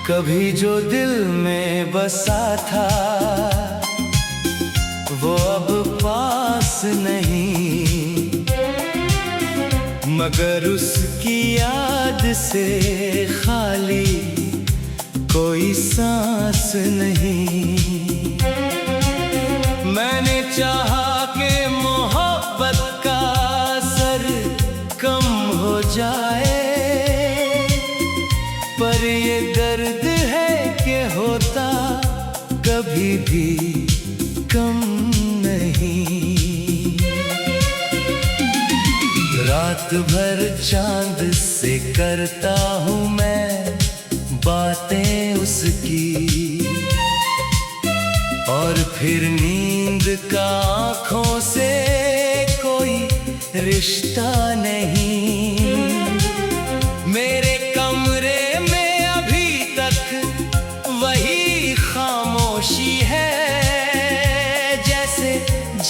कभी जो दिल में बसा था वो अब पास नहीं, मगर उसकी याद से खाली कोई सांस नहीं। मैंने चाहा कि मोहब्बत का असर कम हो जाए, पर ये दर्द है कि होता कभी भी कम नहीं। रात भर चांद से करता हूँ मैं बातें उसकी, और फिर नींद का आँखों से कोई रिश्ता नहीं। मेरे कमरे में अभी तक वही खामोशी है, जैसे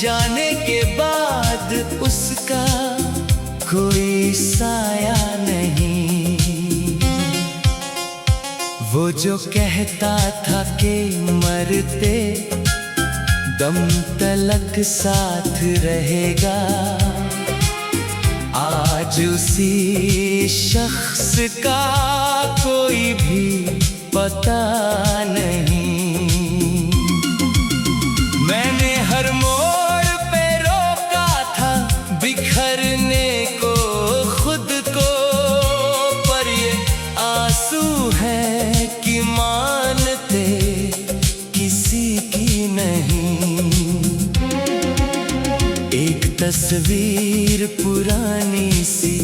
जाने के बाद उसका कोई साया नहीं। वो जो कहता था कि मरते दम तलक साथ रहेगा, आज उसी शख्स का कोई भी पता नहीं। मैंने हर मोड़ पे रोका था बिखरने को खुद को, पर ये आंसू है कि मानते किसी की नहीं। एक तस्वीर पुरानी सी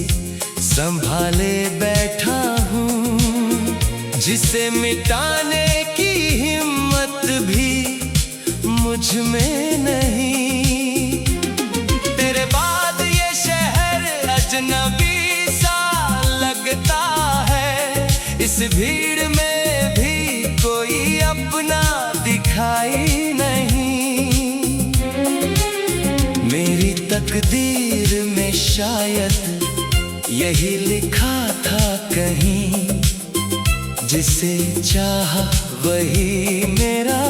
संभाले बैठा हूँ, जिसे मिटाने की हिम्मत भी मुझ में नहीं। तेरे बाद ये शहर अजनबी सा लगता है, इस भीड़ में भी कोई अपना दिखाई नहीं। मेरी तकदीर में शायद यही लिखा था कहीं, जिसे चाहा वही मेरा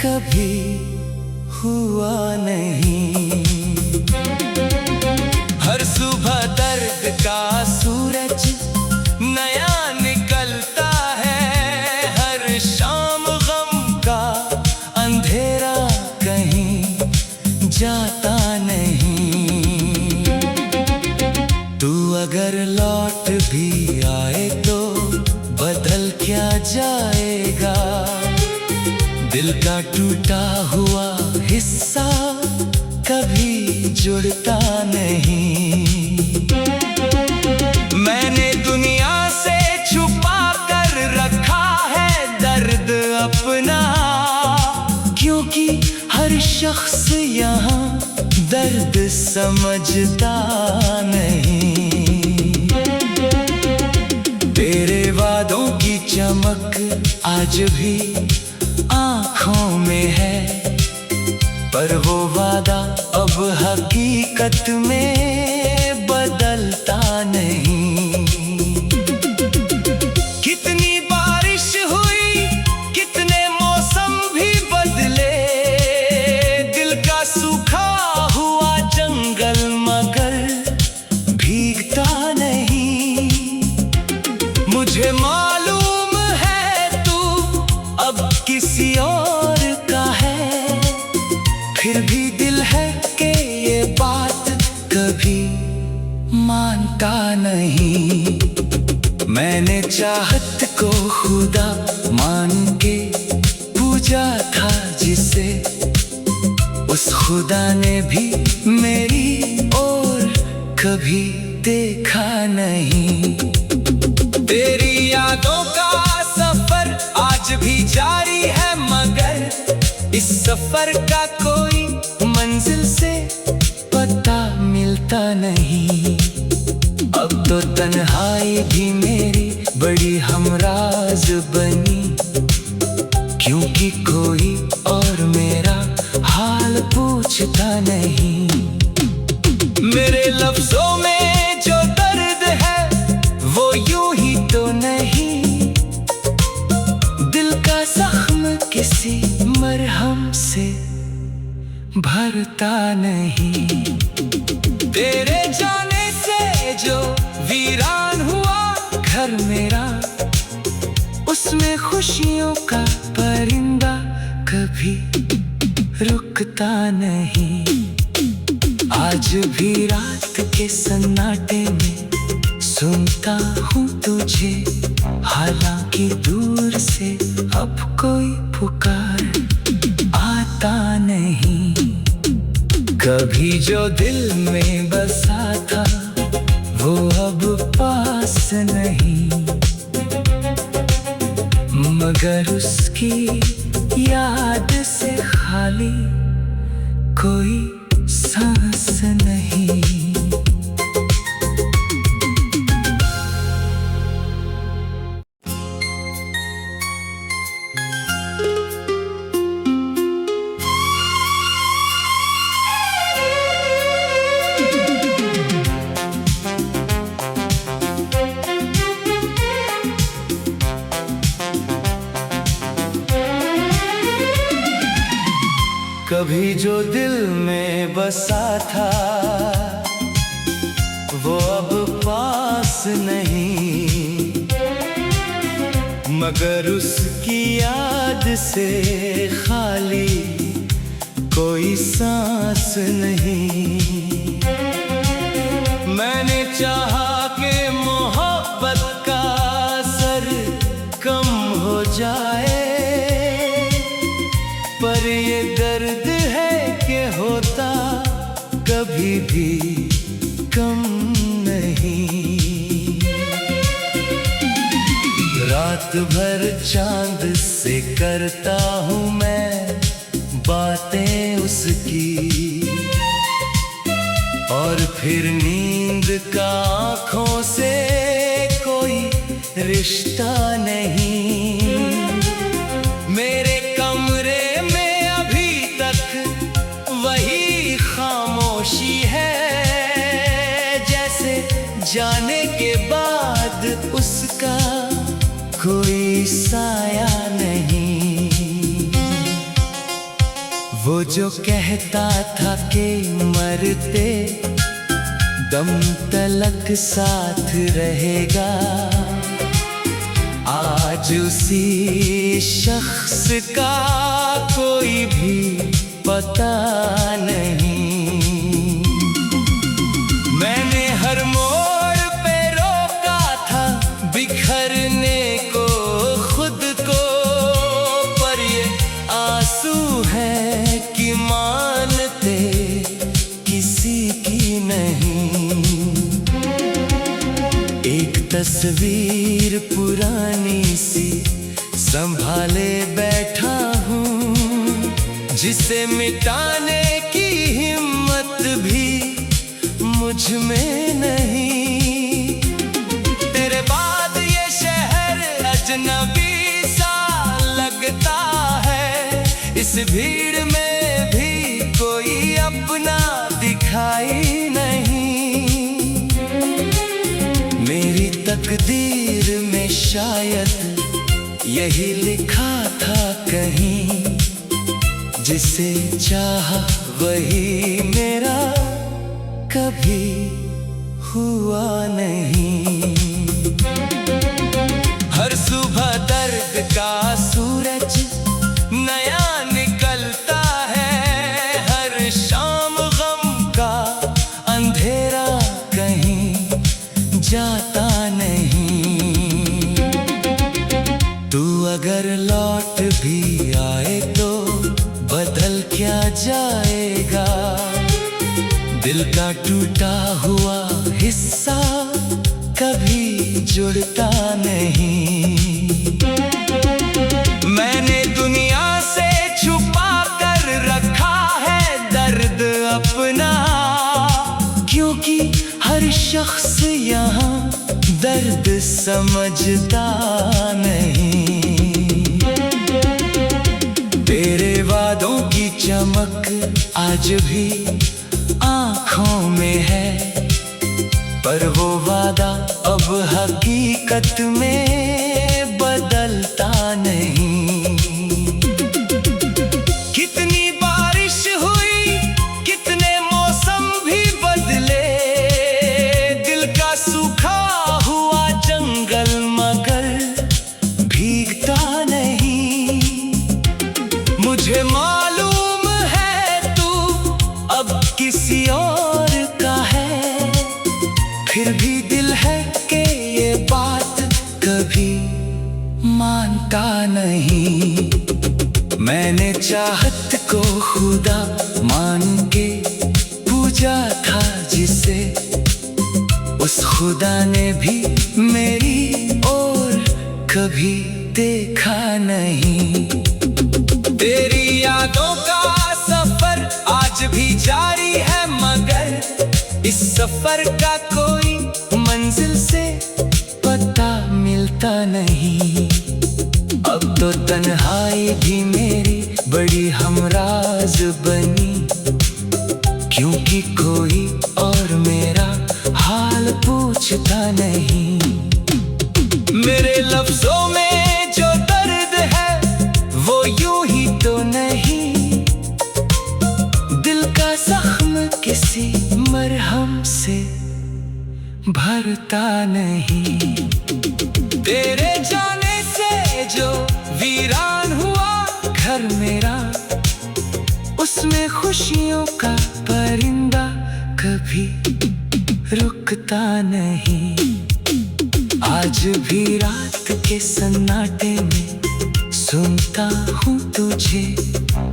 कभी हुआ नहीं। हर सुबह दर्द का सूरज नया निकलता है, हर शाम गम का अंधेरा कहीं जाता नहीं। तू अगर लौट भी आए तो बदल क्या जाएगा, दिल का टूटा हुआ हिस्सा कभी जुड़ता नहीं। मैंने दुनिया से छुपा कर रखा है दर्द अपना, क्योंकि हर शख्स यहाँ दर्द समझता नहीं। तेरे वादों की चमक आज भी आँखों में है, पर वो वादा अब हकीकत में बदलता नहीं। कितनी बारिश हुई, कितने मौसम भी बदले, दिल का सूखा हुआ जंगल मगर भीगता नहीं। मुझे मालूम है तू अब किसी और का है, फिर भी दिल है कि ये बात कभी मानता नहीं। मैंने चाहत को खुदा मान के पूजा था जिसे, उस खुदा ने भी मेरी ओर कभी देखा नहीं। तेरी यादों का सफर आज भी जारी है, मगर इस सफर का कोई मंजिल से पता मिलता नहीं। अब तो तन्हाई भी मेरी बड़ी हमराज बनी, क्योंकि कोई और मेरा हाल पूछता नहीं। मेरे लफ्जों में जो दर्द है वो यूं ही तो नहीं, में खुशियों का परिंदा कभी रुकता नहीं। आज भी रात के सन्नाटे में सुनता हूँ तुझे, हालांकि दूर से अब कोई पुकार आता नहीं। कभी जो दिल में बसा था वो अब पास नहीं, मगर उसकी याद से खाली कोई सांस नहीं। कभी जो दिल में बसा था वो अब पास नहीं, मगर उसकी याद से खाली कोई सांस नहीं। मैंने चाहा कि मोहब्बत का असर कम हो जाए, पर ये दर्द है कि होता कभी भी कम नहीं। रात भर चांद से करता हूँ मैं बातें उसकी, और फिर नींद का आँखों से कोई रिश्ता नहीं। मेरे कमरे में अभी तक वही खामोशी है, जैसे जाने के बाद उसका कोई साया नहीं। वो जो कहता था कि मरते दम तलक साथ रहेगा, आज उसी शख्स का कोई भी पता नहीं। मैंने हर मोड़ पे रोका था बिखरने को खुद को, पर ये आंसू है कि मानते किसी की नहीं। एक तस्वीर पुरानी सी संभाले बैठा हूँ, जिसे मिटाने की हिम्मत भी मुझ में नहीं। तेरे बाद ये शहर अजनबी सा लगता है, इस भीड़ में भी कोई अपना दिखाई नहीं। मेरी तकदीर में शायद यही लिखा था कहीं, जिसे चाहा वही मेरा कभी हुआ नहीं। हर सुबह दर्द का सूरज नया निकलता है, हर शाम गम का अंधेरा कहीं जाता नहीं। तू अगर लौट भी आए तो बदल क्या जाएगा, दिल का टूटा हुआ हिस्सा कभी जुड़ता नहीं। मैंने दुनिया से छुपा कर रखा है दर्द अपना, क्योंकि हर शख्स यहाँ दर्द समझता नहीं। तेरे वादों की चमक आज भी आँखों में है, पर वो वादा अब हकीकत में बदलता नहीं। कितनी बारिश हुई, कितने मौसम भी बदले, दिल का सूखा हुआ जंगल मगर भीगता फिर भी दिल है कि ये बात कभी मानता नहीं। मैंने चाहत को खुदा मान के पूजा था जिसे, उस खुदा ने भी मेरी ओर कभी देखा नहीं। तेरी यादों का सफर आज भी जारी है, मगर इस सफर का कोई मंजिल से पता मिलता नहीं। अब तो तन्हाई भी मेरी बड़ी हमराज बनी, क्योंकि कोई और मेरा हाल पूछता नहीं। मेरे लफ्जों में जो दर्द है वो यूं ही तो नहीं, दिल का जख्म किसी मरहम से भरता नहीं। तेरे जाने से जो वीरान हुआ घर मेरा, उसमें खुशियों का परिंदा कभी रुकता नहीं। आज भी रात के सन्नाटे में सुनता हूँ तुझे,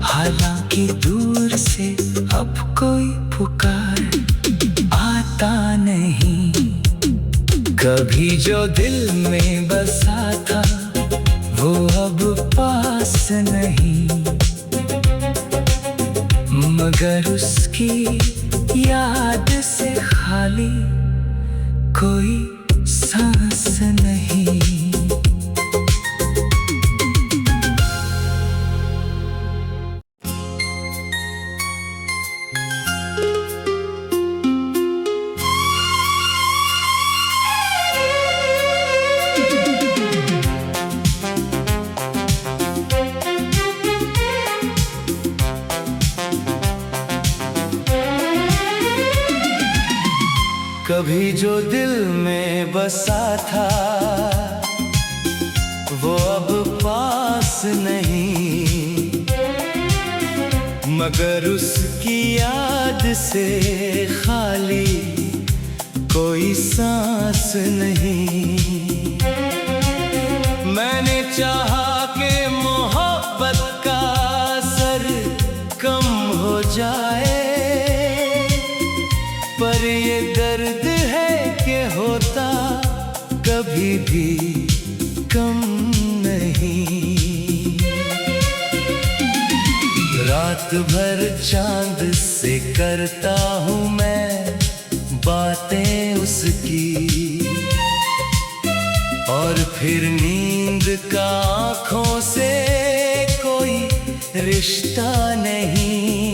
हालांकि दूर से अब कोई पुकार आता नहीं। कभी जो दिल में बसा था वो अब पास नहीं, मगर उसकी याद से खाली कोई सांस नहीं। कभी जो दिल में बसा था वो अब पास नहीं, मगर उसकी याद से खाली कोई सांस नहीं। मैंने चाहा कि मोहब्बत का असर कम हो जाए, पर ये दर्द है कि होता कभी भी कम नहीं। रात भर चांद से करता हूँ मैं बातें उसकी, और फिर नींद का आँखों से कोई रिश्ता नहीं।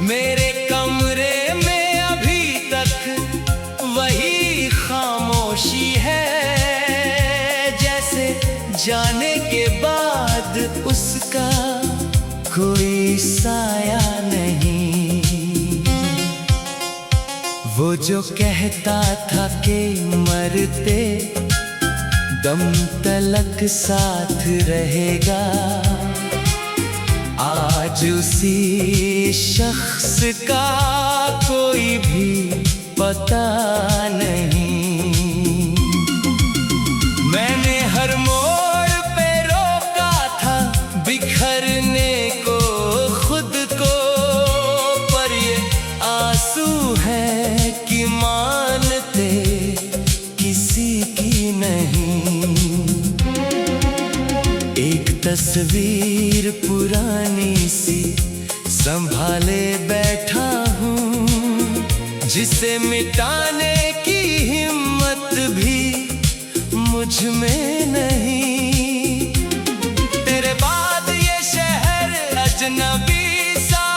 मेरे कमरे में अभी तक वही खामोशी है, जैसे जाने के बाद उसका कोई साया नहीं। वो जो कहता था कि मरते दम तलक साथ रहेगा, आज उसी शख्स का कोई भी पता नहीं। मैंने हर मोड़ पे रोका था बिखरने को खुद को, पर ये आंसू है कि मानते किसी की नहीं। एक तस्वीर पुरानी सी संभाले बैठा हूँ, जिसे मिटाने की हिम्मत भी मुझ में नहीं। तेरे बाद ये शहर अजनबी सा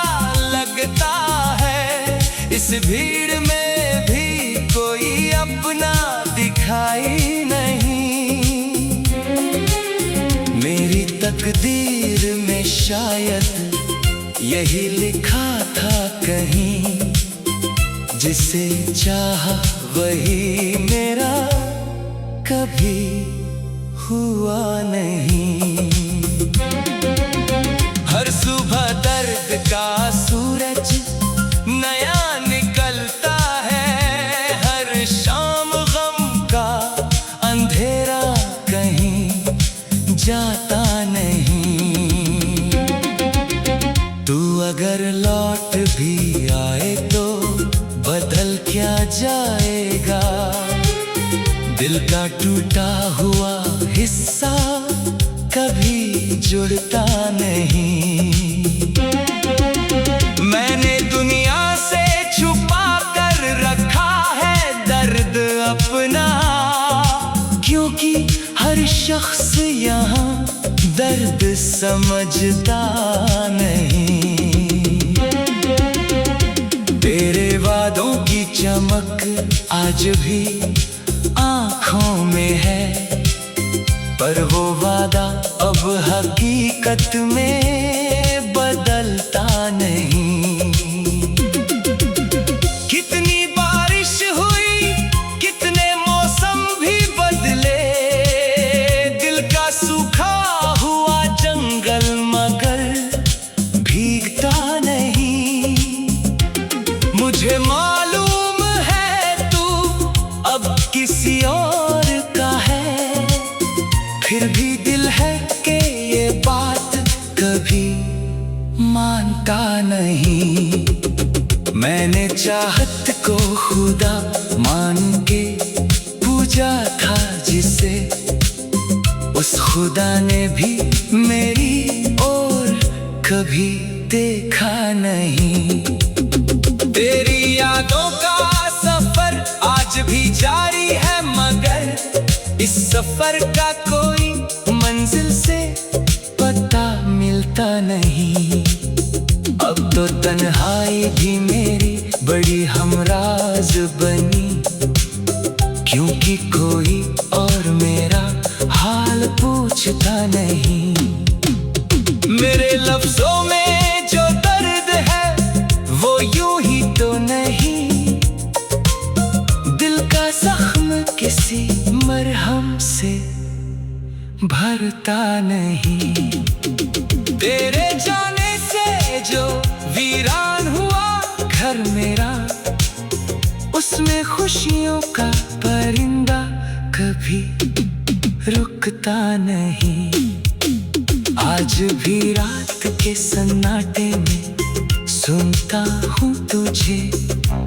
लगता है, इस भीड़ में भी कोई अपना दिखाई नहीं। मेरी तकदीर में शायद यही लिखा था कहीं, जिसे चाहा वही मेरा कभी हुआ नहीं। हर सुबह दर्द का सूरज नया निकलता है, जाएगा। दिल का टूटा हुआ हिस्सा कभी जुड़ता नहीं। मैंने दुनिया से छुपा कर रखा है दर्द अपना, क्योंकि हर शख्स यहाँ दर्द समझता नहीं। तेरे वादों की चमक आज भी आँखों में है, पर वो वादा अब हकीकत में बदलता नहीं। कितनी बारिश हुई, कितने मौसम भी बदले, दिल का सूखा हुआ जंगल मगर भीगता नहीं। मुझे मालूम है तू अब किसी और का है, फिर भी दिल है कि ये बात कभी मानता नहीं। मैंने चाहत को खुदा मान के पूजा था जिसे, उस खुदा ने भी मेरी ओर कभी देखा नहीं। तेरी यादों का सफर आज भी जारी है, मगर इस सफर का कोई मंजिल से पता मिलता नहीं। अब तो तन्हाई भी मेरी बड़ी हमराज बनी, क्योंकि कोई और मेरा हाल पूछता नहीं। मेरे लफ्जों में जो दर्द है वो यूं ही तो नहीं, दिल का जख्म किसी मरहम से भरता नहीं। तेरे जाने से जो वीरान हुआ घर मेरा, उसमें खुशियों का परिंदा कभी रुकता नहीं। आज भी रात के सन्नाटे में सुनता हूँ तुझे,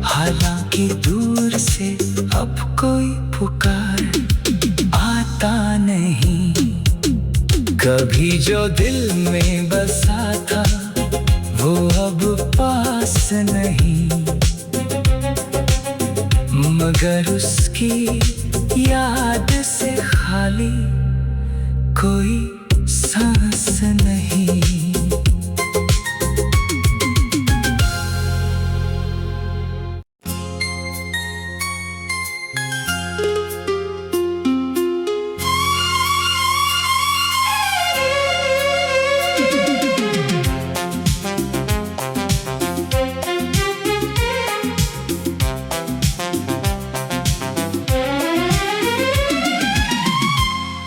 हालांकि दूर से अब कोई पुकार आता नहीं। कभी जो दिल में बसा था वो अब पास नहीं, मगर उसकी याद से खाली कोई सांस नहीं।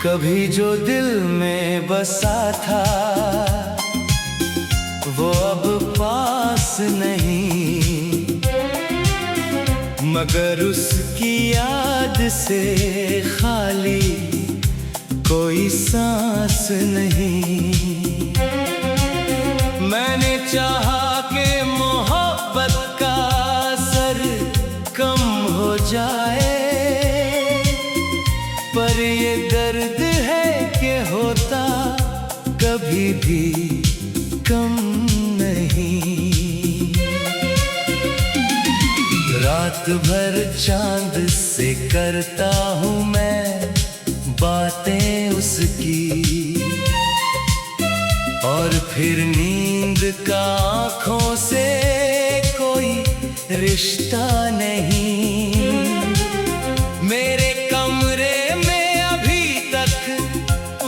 कभी जो दिल में बसा था वो अब पास नहीं, मगर उसकी याद से खाली कोई सांस नहीं। मैंने चाहा कि मोहब्बत का असर कम हो जाए, पर ये दर्द है कि होता कभी भी कम नहीं। रात भर चांद से करता हूँ मैं बातें उसकी, और फिर नींद का आँखों से कोई रिश्ता नहीं। मेरे कमरे में अभी तक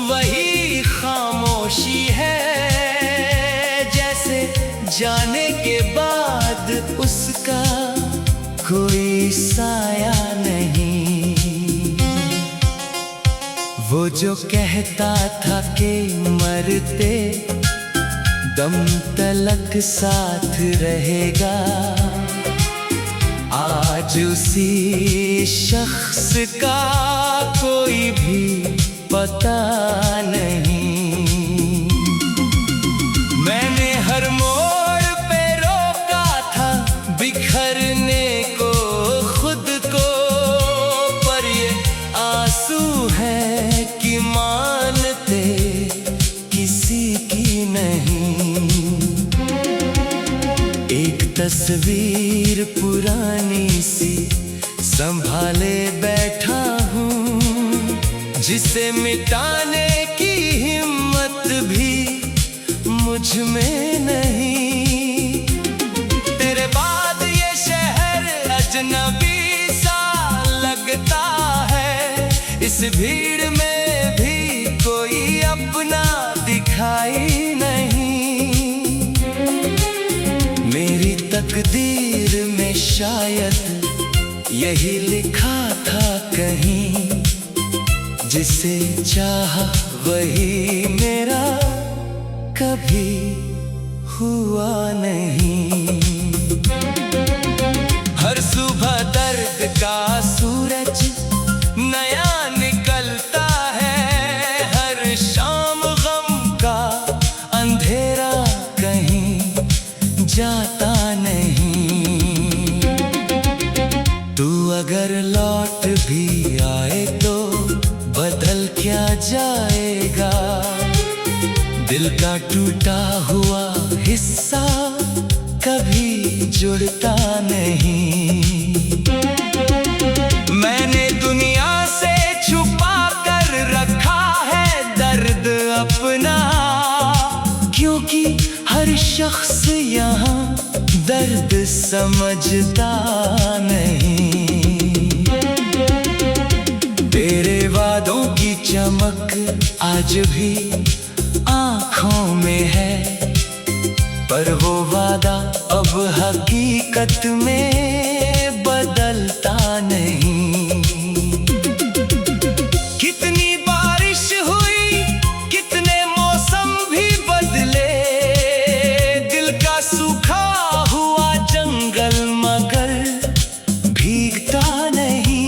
वही खामोशी है, जैसे जाने के बाद उसका कोई साया नहीं। वो जो कहता था कि मरते दम तलक साथ रहेगा, आज उसी शख्स का कोई भी पता नहीं। मैंने हर मोड़ पे रोका था बिखरने को खुद तस्वीर पुरानी सी संभाले बैठा हूँ, जिसे मिटाने की हिम्मत भी मुझ में नहीं। तेरे बाद ये शहर अजनबी सा लगता है, इस भीड़ में भी कोई अपना दिखाई नहीं। मेरी तकदीर में शायद यही लिखा था कहीं, जिसे चाहा वही मेरा कभी हुआ नहीं। हर सुबह दर्द का सूरज नया निकलता है, हर शाम गम का अंधेरा कहीं जाता नहीं। तू अगर लौट भी आए तो बदल क्या जाएगा, दिल का टूटा हुआ हिस्सा कभी जुड़ता नहीं। मैंने दुनिया से छुपा कर रखा है दर्द अपना, क्योंकि हर शख्स यहाँ दर्द समझता नहीं। तेरे वादों की चमक आज भी आँखों में है, पर वो वादा अब हकीकत में बदलता नहीं। कितनी बारिश हुई, कितने मौसम भी बदले, दिल का सूखा हुआ जंगल मगर भीगता नहीं।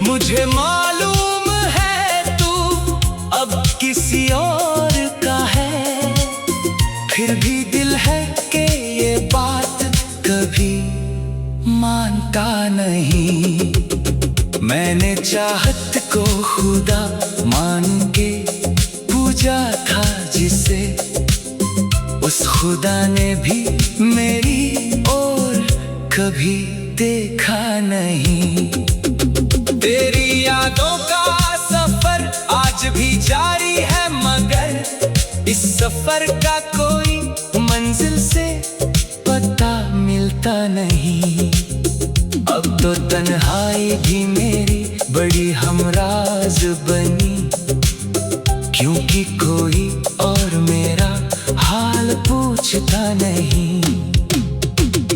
मुझे मालूम है तू अब किसी और का है, फिर भी दिल है कि ये बात कभी मानता नहीं। मैंने चाहत को खुदा मान के पूजा था जिसे, उस खुदा ने भी मेरी ओर कभी देखा नहीं। तेरी यादों का सफर आज भी जारी है, मगर इस सफर का कोई मंजिल से पता मिलता नहीं। अब तो तन्हाई भी मेरी बड़ी हमराज बनी, क्योंकि कोई और मेरा हाल पूछता नहीं।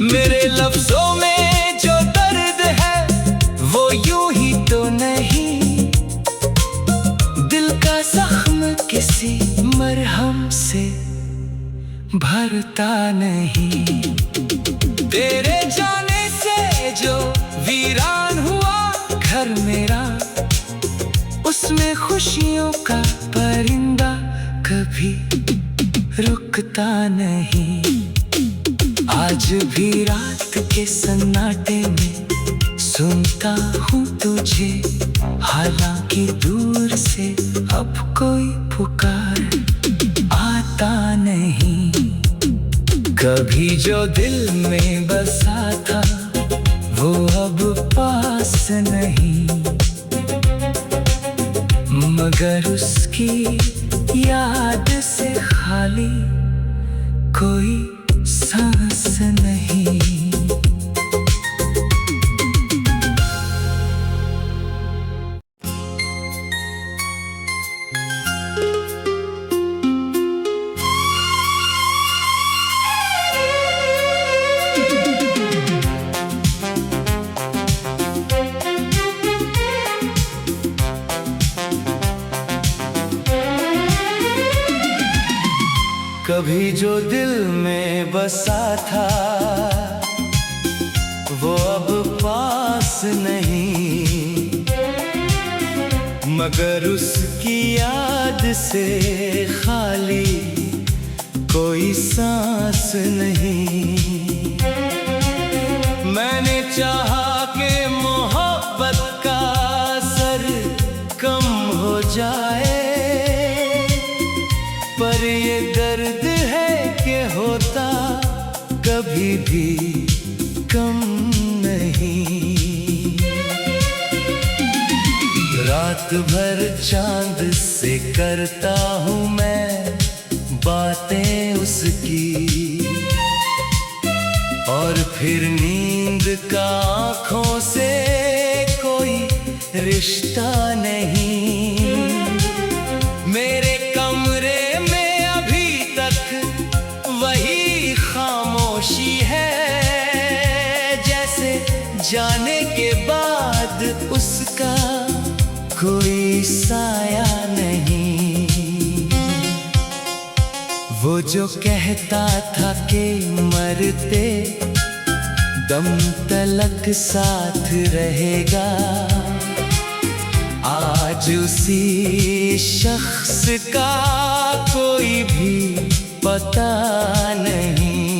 मेरे लफ्जों में जो दर्द है वो यूं ही तो नहीं, दिल का जख्म किसी मरहम से भरता नहीं। तेरे जाने से जो वीरान हुआ घर मेरा, उसमें खुशियों का परिंदा कभी रुकता नहीं। आज भी रात के सन्नाटे में सुनता हूँ तुझे, हालांकि दूर से अब कोई पुकार आता नहीं। कभी जो दिल में बसा था वो अब पास नहीं, मगर उसकी याद से खाली कोई सांस नहीं। कभी जो दिल में बसा था वो अब पास नहीं, मगर उसकी याद से खाली कोई सांस नहीं। मैंने चाहा कि मोहब्बत का असर कम हो जाए, पर ये दर्द है कि होता कभी रात भर चांद से करता हूँ मैं बातें उसकी, और फिर नींद का आँखों से कोई रिश्ता नहीं। मेरे कमरे में अभी तक वही खामोशी है, जैसे जाने के बाद उसका कोई साया नहीं। वो जो कहता था कि मरते दम तलक साथ रहेगा, आज उसी शख्स का कोई भी पता नहीं।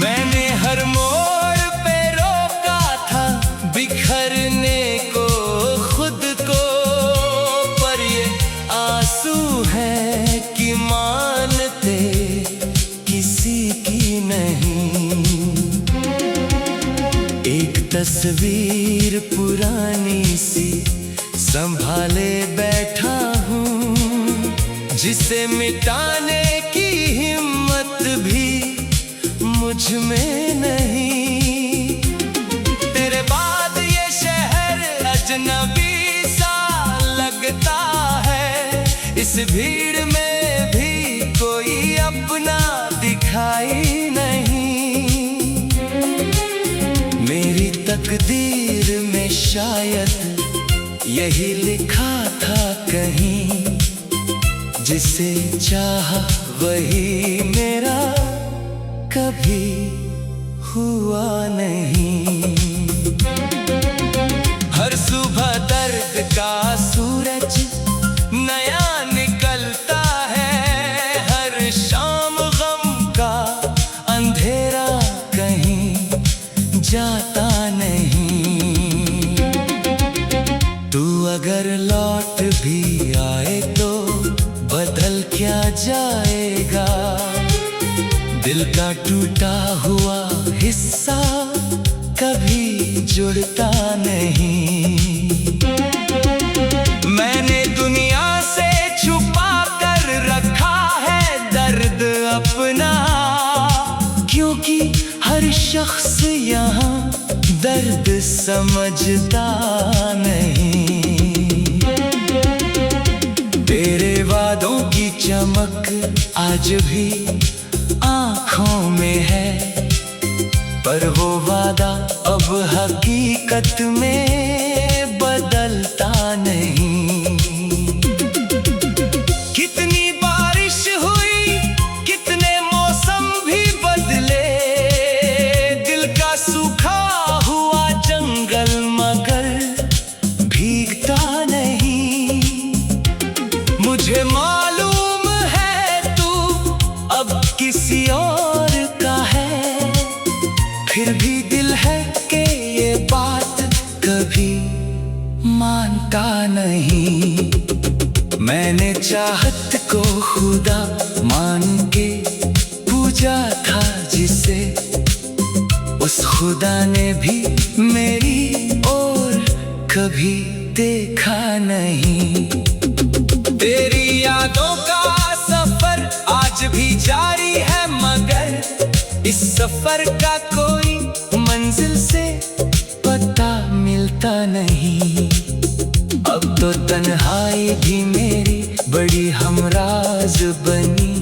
मैंने हर मोड़ पे रोका था बिखरने को खुद को, पर ये आंसू है कि मानते किसी की नहीं। एक तस्वीर पुरानी सी संभाले बैठा हूँ, जिसे मिटाने की हिम्मत भी मुझ में नहीं। तेरे बाद ये शहर अजनबी सा लगता है, इस भीड़ में भी कोई अपना दिखाई नहीं। मेरी तकदीर में शायद यही लिखा था कहीं, जिसे चाहा वही मेरा कभी हुआ नहीं। हर सुबह दर्द का सूरज नया निकलता है, हर शाम गम का अंधेरा कहीं जाता नहीं। तू अगर लौट भी आए तो बदल क्या जाएगा, दिल का टूटा हुआ हिस्सा कभी जुड़ता नहीं। मैंने दुनिया से छुपा कर रखा है दर्द अपना, क्योंकि हर शख्स यहाँ दर्द समझता नहीं। तेरे वादों की चमक आज भी आँखों में है, पर वो वादा अब हकीकत में बदलता नहीं। कितनी बारिश हुई, कितने मौसम भी बदले, दिल का सूखा हुआ जंगल मगर भीगता नहीं। मुझे मालूम है तू अब किसी और का है, फिर भी दिल है कि ये बात कभी मानता नहीं। मैंने चाहत को खुदा मान के पूजा था जिसे, उस खुदा ने भी मेरी ओर कभी देखा नहीं। तेरी यादों का सफर आज भी जारी है, मगर इस सफर का कोई मंजिल से पता मिलता नहीं। अब तो तन्हाई भी मेरी बड़ी हमराज बनी,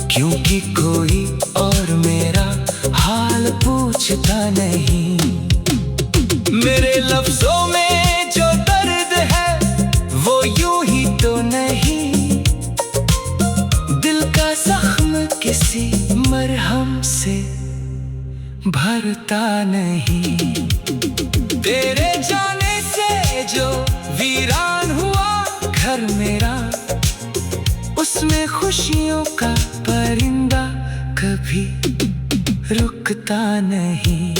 क्योंकि कोई और मेरा हाल पूछता नहीं। मेरे लफ्जों में जो दर्द है वो यूं ही तो नहीं, दिल का जख्म किसी मरहम से भरता नहीं। तेरे जाने से जो वीरान हुआ घर मेरा, उसमें खुशियों का परिंदा कभी रुकता नहीं।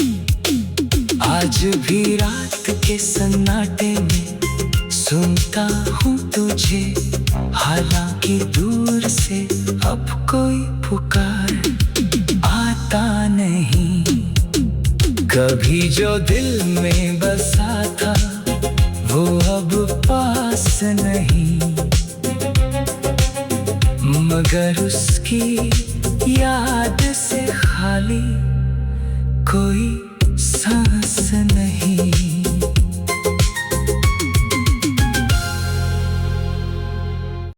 आज भी रात के सन्नाटे में सुनता हूँ तुझे, हालांकि दूर से अब कोई पुकार आता नहीं। कभी जो दिल में बसा था मगर उसकी याद से खाली कोई सांस